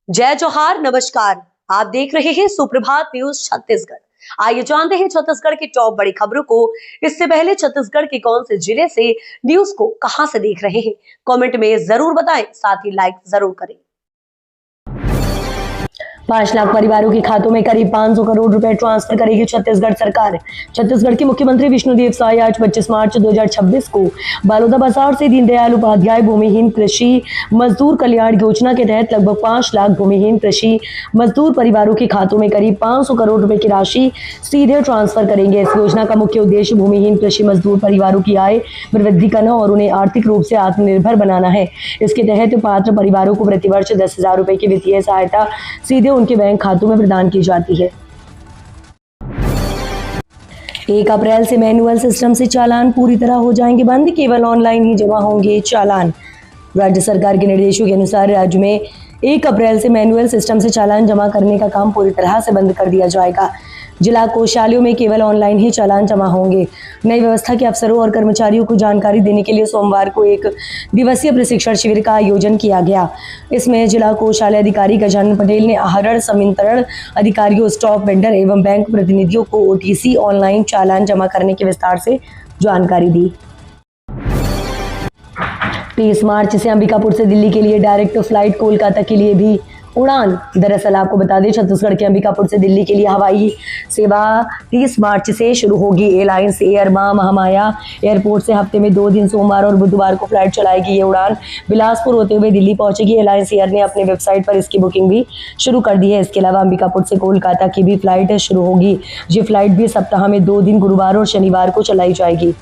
जय जोहार, नमस्कार। आप देख रहे हैं सुप्रभात न्यूज छत्तीसगढ़। आइए जानते हैं छत्तीसगढ़ की टॉप बड़ी खबरों को। इससे पहले छत्तीसगढ़ के कौन से जिले से न्यूज को कहां से देख रहे हैं, कमेंट में जरूर बताएं, साथ ही लाइक जरूर करें। 5 लाख परिवारों के खातों में करीब 500 करोड़ रुपए ट्रांसफर करेगी छत्तीसगढ़ सरकार। छत्तीसगढ़ के मुख्यमंत्री विष्णुदेव साय आज 25 मार्च 2026 को बलौदाबाजार से दीनदयाल उपाध्याय भूमिहीन कृषि मजदूर कल्याण योजना के तहत लगभग 5 लाख भूमिहीन कृषि मजदूर परिवारों के खातों में करीब 500 करोड़ रुपए की राशि सीधे ट्रांसफर करेंगे। इस योजना का मुख्य उद्देश्य भूमिहीन कृषि मजदूर परिवारों की आय में वृद्धि करना और उन्हें आर्थिक रूप से आत्मनिर्भर बनाना है। इसके तहत पात्र परिवारों को प्रतिवर्ष 10,000 रुपए की वित्तीय सहायता सीधे उनके बैंक खातों में प्रदान की जाती है। 1 अप्रैल से मैनुअल सिस्टम से चालान पूरी तरह हो जाएंगे बंद, केवल ऑनलाइन ही जमा होंगे चालान। राज्य सरकार के निर्देशों के अनुसार राज्य में 1 अप्रैल से मैनुअल सिस्टम से चालान जमा करने का काम पूरी तरह से बंद कर दिया जाएगा। जिला कोषालयों में केवल ऑनलाइन ही चालान जमा होंगे। नई व्यवस्था के अफसरों और कर्मचारियों को जानकारी देने के लिए सोमवार को 1 दिवसीय प्रशिक्षण शिविर का आयोजन किया गया। इसमें जिला कोषालय अधिकारी गजानन पटेल ने आहरण संवितरण अधिकारियों, स्टॉक वेंडर एवं बैंक प्रतिनिधियों को ओटीसी ऑनलाइन चालान जमा करने के विस्तार से जानकारी दी। 30 मार्च से अंबिकापुर से दिल्ली के लिए डायरेक्ट फ्लाइट, कोलकाता के लिए भी उड़ान। दरअसल आपको बता दें, छत्तीसगढ़ के अंबिकापुर से दिल्ली के लिए हवाई सेवा 30 मार्च से शुरू होगी। एयरलाइंस एयर मां महामाया एयरपोर्ट से हफ्ते में 2 दिन सोमवार और बुधवार को फ्लाइट चलाएगी। ये उड़ान बिलासपुर होते हुए दिल्ली पहुंचेगी। एयरलाइंस एयर ने अपने वेबसाइट पर इसकी बुकिंग भी शुरू कर दी है। इसके अलावा अंबिकापुर से कोलकाता की भी फ्लाइट शुरू होगी। ये फ्लाइट भी सप्ताह में 2 दिन गुरुवार और शनिवार को चलाई जाएगी।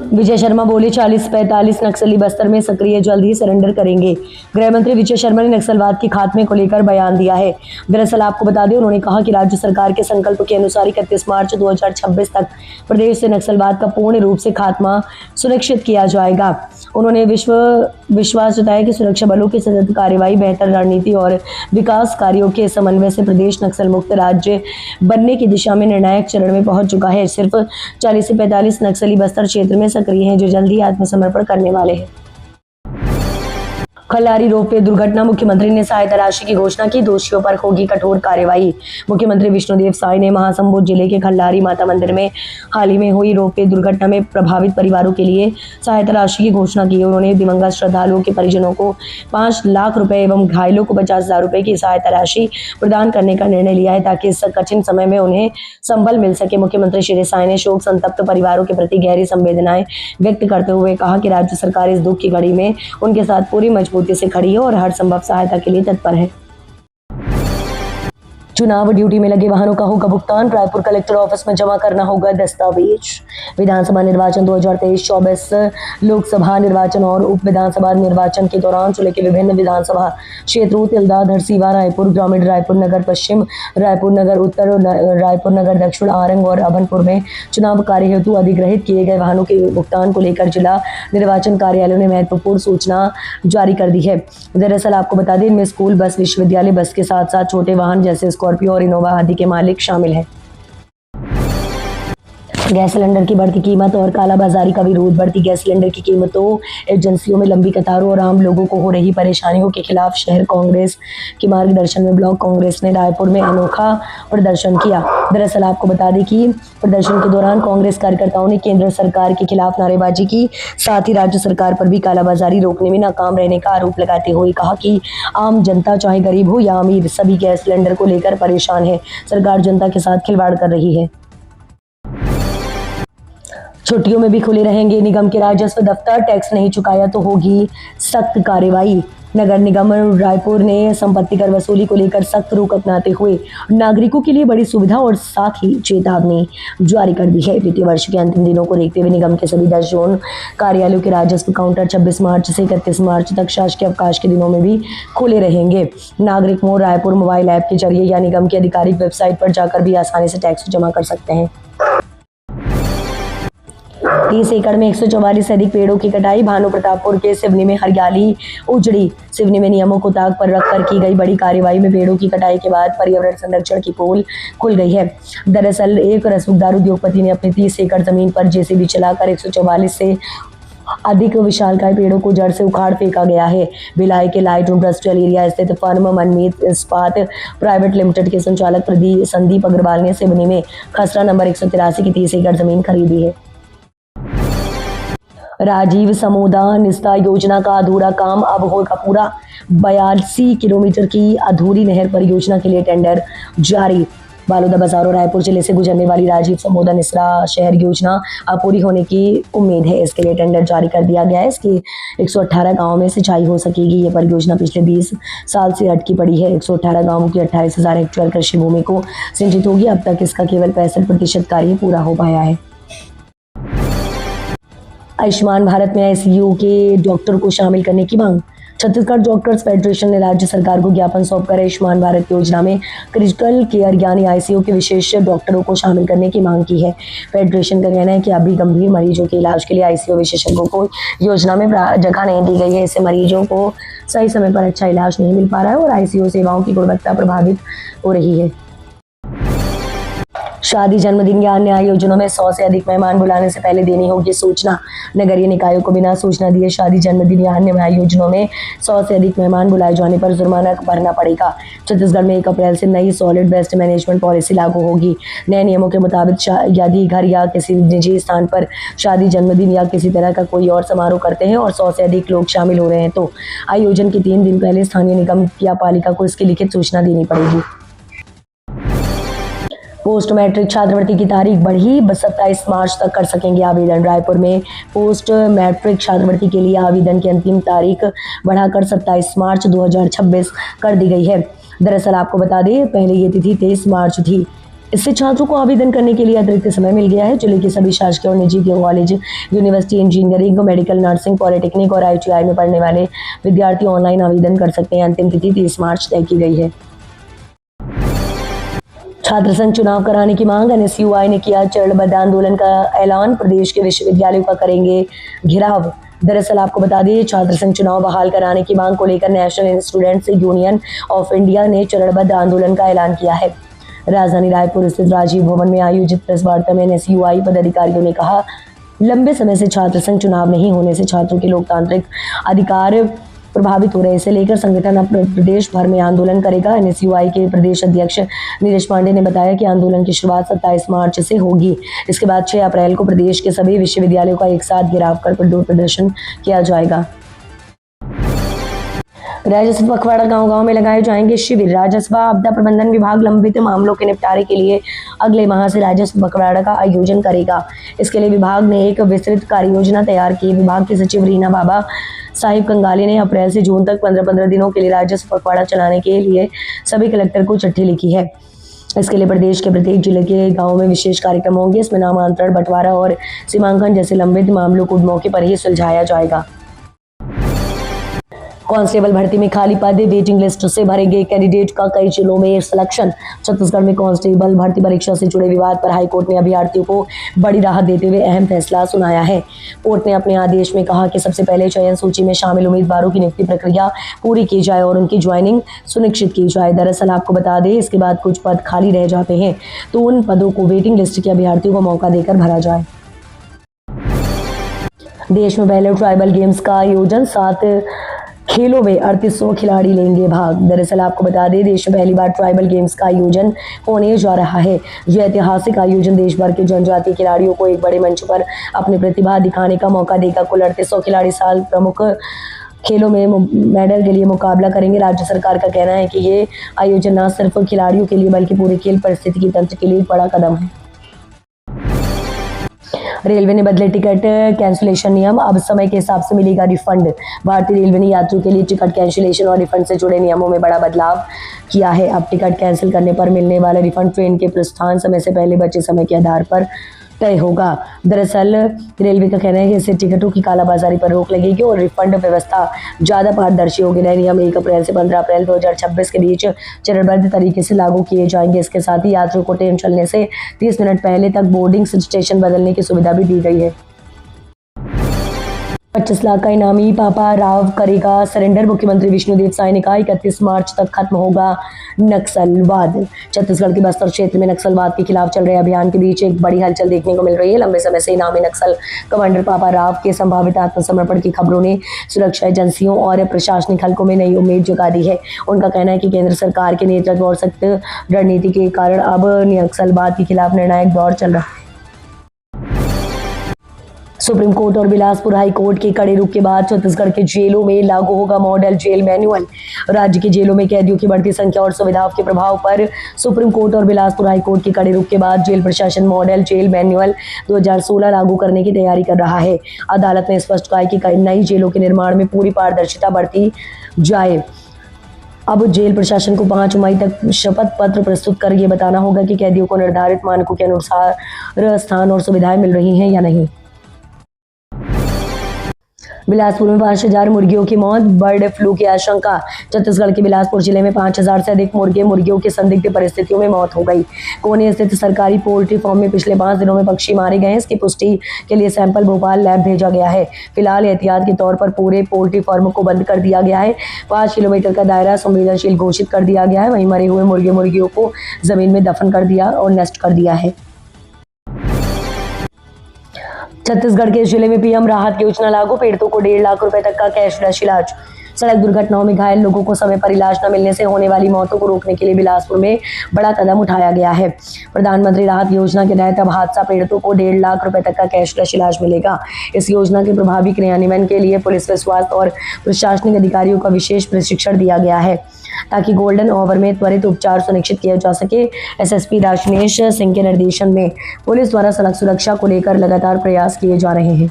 विजय शर्मा बोले, 40-45 नक्सली बस्तर में सक्रिय, जल्द ही सरेंडर करेंगे। गृह मंत्री विजय शर्मा ने नक्सलवाद के खात्मे को लेकर बयान दिया है। दरअसल आपको बता दें, उन्होंने कहा कि राज्य सरकार के संकल्प के अनुसार 31 मार्च 2026 तक प्रदेश से नक्सलवाद का पूर्ण रूप से खात्मा सुनिश्चित किया जाएगा। उन्होंने विश्वास जताया कि सुरक्षा बलों की सतत कार्रवाई, बेहतर रणनीति और विकास कार्यों के समन्वय से प्रदेश नक्सल मुक्त राज्य बनने की दिशा में निर्णायक चरण में पहुंच चुका है। सिर्फ 40 से 45 नक्सली बस्तर क्षेत्र में सक्रिय हैं, जो जल्द ही आत्मसमर्पण करने वाले हैं। खल्लारी रोपवे दुर्घटना, मुख्यमंत्री ने सहायता राशि की घोषणा की, दोषियों पर होगी कठोर कार्रवाई। मुख्यमंत्री विष्णुदेव साय ने महासमुंद जिले के खल्लारी माता मंदिर में हाल ही में हुई रोपवे दुर्घटना में प्रभावित परिवारों के लिए सहायता राशि की घोषणा की। उन्होंने दिवंगत श्रद्धालुओं के परिजनों को 5 लाख रुपए एवं घायलों को 50,000 रुपए की सहायता राशि प्रदान करने का निर्णय लिया है, ताकि इस कठिन समय में उन्हें संबल मिल सके। मुख्यमंत्री श्री साय ने शोक संतप्त परिवारों के प्रति गहरी संवेदनाएं व्यक्त करते हुए कहा कि राज्य सरकार इस दुख की घड़ी में उनके साथ पूरी मजबूती से खड़ी है और हर संभव सहायता के लिए तत्पर है। चुनाव ड्यूटी में लगे वाहनों का होगा भुगतान, रायपुर कलेक्टर ऑफिस में जमा करना होगा दस्तावेज। विधानसभा निर्वाचन 2023-24, लोकसभा निर्वाचन और उप विधानसभा निर्वाचन के दौरान जिले के विभिन्न विधानसभा क्षेत्रों तिल्दा, धरसीवा, रायपुर ग्रामीण, रायपुर नगर पश्चिम, रायपुर नगर उत्तर, रायपुर नगर दक्षिण, आरंग और अभनपुर में चुनाव कार्य हेतु अधिग्रहित किए गए वाहनों के भुगतान को लेकर जिला निर्वाचन कार्यालयों ने महत्वपूर्ण सूचना जारी कर दी है। दरअसल आपको बता दें, इनमें स्कूल बस, विश्वविद्यालय बस के साथ साथ छोटे वाहन जैसे स्कॉर्पियो और इनोवा आदि के मालिक शामिल हैं। गैस सिलेंडर की बढ़ती कीमत और कालाबाजारी का विरोध। बढ़ती गैस सिलेंडर की कीमतों, एजेंसियों में लंबी कतारों और आम लोगों को हो रही परेशानियों के खिलाफ शहर कांग्रेस के मार्गदर्शन में ब्लॉक कांग्रेस ने रायपुर में अनोखा प्रदर्शन किया। दरअसल आपको बता दें कि प्रदर्शन के दौरान कांग्रेस कार्यकर्ताओं ने केंद्र सरकार के खिलाफ नारेबाजी की, साथ ही राज्य सरकार पर भी कालाबाजारी रोकने में नाकाम रहने का आरोप लगाते हुए कहा कि आम जनता, चाहे गरीब हो या अमीर, सभी गैस सिलेंडर को लेकर परेशान है। सरकार जनता के साथ खिलवाड़ कर रही है। छुट्टियों में भी खुले रहेंगे निगम के राजस्व दफ्तर, टैक्स नहीं चुकाया तो होगी सख्त कार्रवाई। नगर निगम रायपुर ने संपत्ति कर वसूली को लेकर सख्त रुख अपनाते हुए नागरिकों के लिए बड़ी सुविधा और साथ ही चेतावनी जारी कर दी है। वित्तीय वर्ष के अंतिम दिनों को देखते हुए निगम के सभी 10 जोन कार्यालयों के राजस्व काउंटर 26 मार्च से 31 मार्च तक शासकीय अवकाश के दिनों में भी खुले रहेंगे। नागरिक मोर रायपुर मोबाइल ऐप के जरिए या निगम की आधिकारिक वेबसाइट पर जाकर भी आसानी से टैक्स जमा कर सकते हैं। 30 एकड़ में 144 से अधिक पेड़ों की कटाई। भानु प्रतापपुर के सिवनी में हरियाली उजड़ी। सिवनी में नियमों को ताक पर रखकर की गई बड़ी कार्रवाई में पेड़ों की कटाई के बाद पर्यावरण संरक्षण की पोल खुल गई है। दरअसल एक रसूखदार उद्योगपति ने अपनी 30 एकड़ जमीन पर जेसीबी चलाकर 144 से अधिक विशालकाय पेड़ों को जड़ से उखाड़ फेंका गया है। भिलाई के लाइट इंडस्ट्रियल एरिया स्थित फर्म मनमीत इस्पात प्राइवेट लिमिटेड के संचालक संदीप अग्रवाल ने सिवनी में खसरा नंबर 183 की 30 एकड़ जमीन खरीदी है। राजीव समोदा निस्ता योजना का अधूरा काम अब होगा पूरा। 82 किलोमीटर की अधूरी नहर परियोजना के लिए टेंडर जारी। बालोदा बाजार और रायपुर जिले से गुजरने वाली राजीव समोदा निस्रा शहर योजना अब पूरी होने की उम्मीद है। इसके लिए टेंडर जारी कर दिया गया है। इसकी 118 गांवों में सिंचाई हो सकेगी। ये परियोजना पिछले 20 साल से अटकी पड़ी है। 118 गांवों की 28,000 हेक्टेयर कृषि भूमि को सिंचित होगी। अब तक इसका केवल 65% कार्य पूरा हो पाया है। आयुष्मान भारत में आईसीयू के डॉक्टर को शामिल करने की मांग। छत्तीसगढ़ डॉक्टर्स फेडरेशन ने राज्य सरकार को ज्ञापन सौंपकर आयुष्मान भारत योजना में क्रिटिकल केयर यानी आईसीयू के विशेष डॉक्टरों को शामिल करने की मांग की है। फेडरेशन का कहना है कि अभी गंभीर मरीजों के इलाज के लिए आईसीयू विशेषज्ञों को योजना में जगह नहीं दी गई है। इससे मरीजों को सही समय पर अच्छा इलाज नहीं मिल पा रहा है और आईसीयू सेवाओं की गुणवत्ता प्रभावित हो रही है। शादी, जन्मदिन या अन्य आयोजनों में 100 से अधिक मेहमान बुलाने से पहले देनी होगी सूचना। नगरीय निकायों को बिना सूचना दिए शादी, जन्मदिन या अन्य आयोजनों में 100 से अधिक मेहमान बुलाए जाने पर जुर्माना भरना पड़ेगा। छत्तीसगढ़ में 1 अप्रैल से नई सॉलिड वेस्ट मैनेजमेंट पॉलिसी लागू होगी। नए नियमों के मुताबिक यदि घर या किसी निजी स्थान पर शादी, जन्मदिन या किसी तरह का कोई और समारोह करते हैं और 100 से अधिक लोग शामिल हो रहे हैं तो आयोजन के 3 दिन पहले स्थानीय निगम या पालिका को इसकी लिखित सूचना देनी पड़ेगी। पोस्ट मैट्रिक छात्रवृत्ति की तारीख बढ़ी। 27 मार्च तक कर सकेंगे आवेदन। रायपुर में पोस्ट मैट्रिक छात्रवृत्ति के लिए आवेदन की अंतिम तारीख बढ़ाकर 27 मार्च 2026 कर दी गई है। दरअसल आपको बता दें, पहले ये तिथि 23 मार्च थी। इससे छात्रों को आवेदन करने के लिए अतिरिक्त समय मिल गया है। जिले के सभी शासकीय और निजी college, university, engineering, medical, nursing, polytechnic और ITI में पढ़ने वाले विद्यार्थी ऑनलाइन आवेदन कर सकते हैं। अंतिम तिथि 30 मार्च तय की गई है। छात्र संघ चुनाव कराने की मांग। NSUI ने किया चरणबद्ध आंदोलन का ऐलान। प्रदेश के विश्वविद्यालयों का करेंगे घेराव। दरअसल आपको बता दें, छात्र संघ चुनाव बहाल कराने की मांग को लेकर national students union of India ने चरणबद्ध आंदोलन का ऐलान किया है। राजधानी रायपुर स्थित राजीव भवन में आयोजित प्रेस वार्ता में NSUI पदाधिकारियों ने कहा, लंबे समय से छात्र संघ चुनाव नहीं होने से छात्रों के लोकतांत्रिक अधिकार प्रभावित हो रहे। इसे लेकर संगठन अब प्रदेश भर में आंदोलन करेगा। NSUI के प्रदेश अध्यक्ष नीरज पांडे ने बताया कि आंदोलन की शुरुआत 27 मार्च से होगी। इसके बाद 6 अप्रैल को प्रदेश के सभी विश्वविद्यालयों का एक साथ घेराव कर प्रदर्शन किया जाएगा। राजस्व पखवाड़ा गांव-गांव में लगाए जाएंगे शिविर। राजस्व आपदा प्रबंधन विभाग लंबित मामलों के निपटारे के लिए अगले माह से राजस्व पखवाड़ा का आयोजन करेगा। इसके लिए विभाग ने एक विस्तृत कार्य योजना तैयार की। विभाग के सचिव रीना बाबा साहिब कंगाली ने अप्रैल से जून तक 15-15 दिनों के लिए राजस्व पखवाड़ा चलाने के लिए सभी कलेक्टर को चिट्ठी लिखी है। इसके लिए प्रदेश के प्रत्येक जिले के गांवों में विशेष कार्यक्रम होंगे। इसमें नामांतरण, बंटवारा और सीमांकन जैसे लंबित मामलों को मौके पर ही सुलझाया जाएगा। कांस्टेबल भर्ती में खाली पद, वेटिंग लिस्ट से भरेंगे कैंडिडेट का कई जिलों में सिलेक्शन। छत्तीसगढ़ में कांस्टेबल भर्ती परीक्षा से जुड़े विवाद पर हाईकोर्ट ने अभ्यर्थियों को बड़ी राहत देते हुए अहम फैसला सुनाया है। कोर्ट ने अपने आदेश में कहा कि सबसे पहले चयन सूची में शामिल उम्मीदवारों की नियुक्ति प्रक्रिया पूरी की जाए और उनकी ज्वाइनिंग सुनिश्चित की जाए। दरअसल आपको बता दें, इसके बाद कुछ पद खाली रह जाते हैं तो उन पदों को वेटिंग लिस्ट के अभ्यर्थियों को मौका देकर भरा जाए। देश में पहले ट्राइबल गेम्स का आयोजन। 7 खेलों में 3800 खिलाड़ी लेंगे भाग। दरअसल आपको बता दें, देश में पहली बार ट्राइबल गेम्स का आयोजन होने जा रहा है। यह ऐतिहासिक आयोजन देश भर के जनजातीय खिलाड़ियों को एक बड़े मंच पर अपनी प्रतिभा दिखाने का मौका देगा। कुल 3800 खिलाड़ी साल प्रमुख खेलों में मेडल के लिए मुकाबला करेंगे। राज्य सरकार का कहना है कि ये आयोजन न सिर्फ खिलाड़ियों के लिए बल्कि पूरे खेल परिस्थितिकी तंत्र के लिए एक बड़ा कदम है। रेलवे ने बदले टिकट कैंसिलेशन नियम। अब समय के हिसाब से मिलेगा रिफंड। भारतीय रेलवे ने यात्रियों के लिए टिकट कैंसिलेशन और रिफंड से जुड़े नियमों में बड़ा बदलाव किया है। अब टिकट कैंसिल करने पर मिलने वाला रिफंड ट्रेन के प्रस्थान समय से पहले बचे समय के आधार पर तय होगा। दरअसल रेलवे का कहना है कि इससे टिकटों की कालाबाजारी पर रोक लगेगी और रिफंड व्यवस्था ज़्यादा पारदर्शी होगी। नए नियम 1 अप्रैल से 15 अप्रैल 2026 के बीच चरणबद्ध तरीके से लागू किए जाएंगे। इसके साथ ही यात्रियों को ट्रेन चलने से 30 मिनट पहले तक बोर्डिंग स्टेशन बदलने की सुविधा भी दी गई है। 25 लाख का इनामी पापा राव करेगा सरेंडर। मुख्यमंत्री विष्णुदेव साय ने कहा 31 मार्च तक खत्म होगा नक्सलवाद। छत्तीसगढ़ के बस्तर क्षेत्र में नक्सलवाद के खिलाफ चल रहे अभियान के बीच एक बड़ी हलचल देखने को मिल रही है। लंबे समय से इनामी नक्सल कमांडर पापा राव के संभावित आत्मसमर्पण की खबरों ने सुरक्षा एजेंसियों और प्रशासनिक हलकों में नई उम्मीद जगा दी है। उनका कहना है कि केंद्र सरकार के नेतृत्व और सख्त रणनीति के कारण अब नक्सलवाद के खिलाफ निर्णायक दौर चल रहा है। सुप्रीम कोर्ट और बिलासपुर हाई कोर्ट के कड़े रुख के बाद छत्तीसगढ़ के जेलों में लागू होगा मॉडल जेल मैनुअल। राज्य की जेलों में कैदियों की बढ़ती संख्या और सुविधाओं के प्रभाव पर सुप्रीम कोर्ट और बिलासपुर हाई कोर्ट के कड़े रुख के बाद जेल प्रशासन मॉडल जेल मैनुअल 2016 लागू करने की तैयारी कर रहा है। अदालत ने स्पष्ट कहा कि नई जेलों के निर्माण में पूरी पारदर्शिता बरती जाए। अब जेल प्रशासन को 5 मई तक शपथ पत्र प्रस्तुत कर ये बताना होगा कि कैदियों को निर्धारित मानकों के अनुसार स्थान और सुविधाएं मिल रही हैं या नहीं। बिलासपुर में 5000 मुर्गियों की मौत, बर्ड फ्लू की आशंका। छत्तीसगढ़ के बिलासपुर जिले में 5000 से अधिक मुर्गियों की संदिग्ध परिस्थितियों में मौत हो गई। कोनी स्थित सरकारी पोल्ट्री फार्म में पिछले 5 दिनों में पक्षी मारे गए हैं। इसकी पुष्टि के लिए सैंपल भोपाल लैब भेजा गया है। फिलहाल एहतियात के तौर पर पूरे पोल्ट्री फार्म को बंद कर दिया गया है। 5 किलोमीटर का दायरा संवेदनशील घोषित कर दिया गया है। वहीं मरे हुए मुर्गियों को जमीन में दफन कर दिया और नष्ट कर दिया है। छत्तीसगढ़ के जिले में पीएम राहत योजना लागू, पीड़ितों को 1.5 लाख रुपए तक का कैशलेस इलाज। सड़क दुर्घटनाओं में घायल लोगों को समय पर इलाज न मिलने से होने वाली मौतों को रोकने के लिए बिलासपुर में बड़ा कदम उठाया गया है। प्रधानमंत्री राहत योजना के तहत अब हादसा पीड़ितों को 1.5 लाख रुपए तक का कैशलेस इलाज मिलेगा। इस योजना के प्रभावी क्रियान्वयन के लिए पुलिस, स्वास्थ्य और प्रशासनिक अधिकारियों का विशेष प्रशिक्षण दिया गया है ताकि गोल्डन आवर में त्वरित उपचार सुनिश्चित किया जा सके। एसएसपी राजनेश सिंह के निर्देशन में पुलिस द्वारा सड़क सुरक्षा को लेकर लगातार प्रयास किए जा रहे हैं।